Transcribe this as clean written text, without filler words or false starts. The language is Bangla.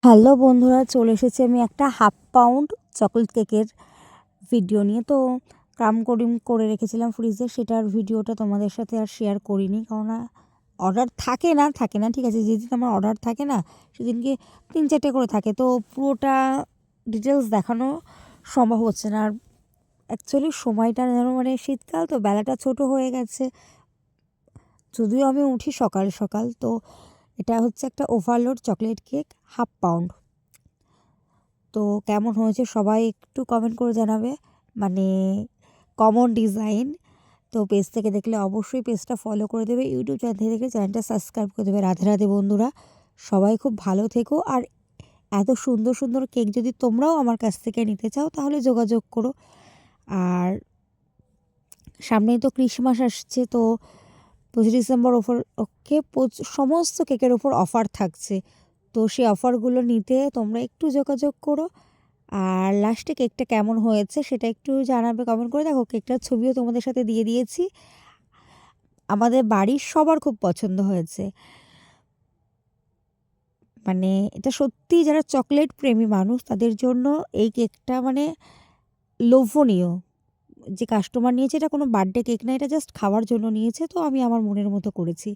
হ্যালো বন্ধুরা, চলে এসেছি আমি একটা হাফ পাউন্ড চকোলেট কেকের ভিডিও নিয়ে। তো ক্রাম করে রেখেছিলাম ফ্রিজে, সেটার ভিডিওটা তোমাদের সাথে আর শেয়ার করিনি, কেননা অর্ডার থাকে না ঠিক আছে। যেদিন আমার অর্ডার থাকে না সেদিনকে 3-4টে করে থাকে, তো পুরোটা ডিটেলস দেখানো সম্ভব হচ্ছে না। আর অ্যাকচুয়ালি সময়টা যেন মানে শীতকাল তো বেলাটা ছোট হয়ে গেছে, যদিও আমি উঠি সকাল সকাল। তো এটা হচ্ছে একটা overload chocolate cake half pound. তো কেমন হয়েছে সবাই একটু কমেন্ট করে জানাবে, মানে কমন ডিজাইন। তো পেজ থেকে দেখলে অবশ্যই পেজটা ফলো করে দেবে, ইউটিউব চ্যানেল থেকে দেখলে চ্যানেলটা সাবস্ক্রাইব করে দেবে। রাধে রাধে বন্ধুরা, সবাই খুব ভালো থেকো। আর এত সুন্দর সুন্দর কেক যদি তোমরাও আমার কাছ থেকে নিতে চাও তাহলে যোগাযোগ করো। আর সামনেই তো ক্রিসমাস আসছে, তো 25 ডিসেম্বর ওপর ওকে সমস্ত কেকের ওপর অফার থাকছে। তো সেই অফারগুলো নিতে তোমরা একটু যোগাযোগ করো। আর লাস্টে কেকটা কেমন হয়েছে সেটা একটু জানাবে কমেন্ট করে। দেখো, কেকটার ছবিও তোমাদের সাথে দিয়ে দিয়েছি। আমাদের বাড়ির সবার খুব পছন্দ হয়েছে। মানে এটা সত্যি, যারা চকলেট প্রেমী মানুষ তাদের জন্য এই কেকটা মানে লোভনীয়। যে কাস্টমার নিয়েছে, এটা কোনো বার্থডে কেক না, এটা জাস্ট খাওয়ার জন্য নিয়েছে, তো আমি আমার মনের মতো করেছি।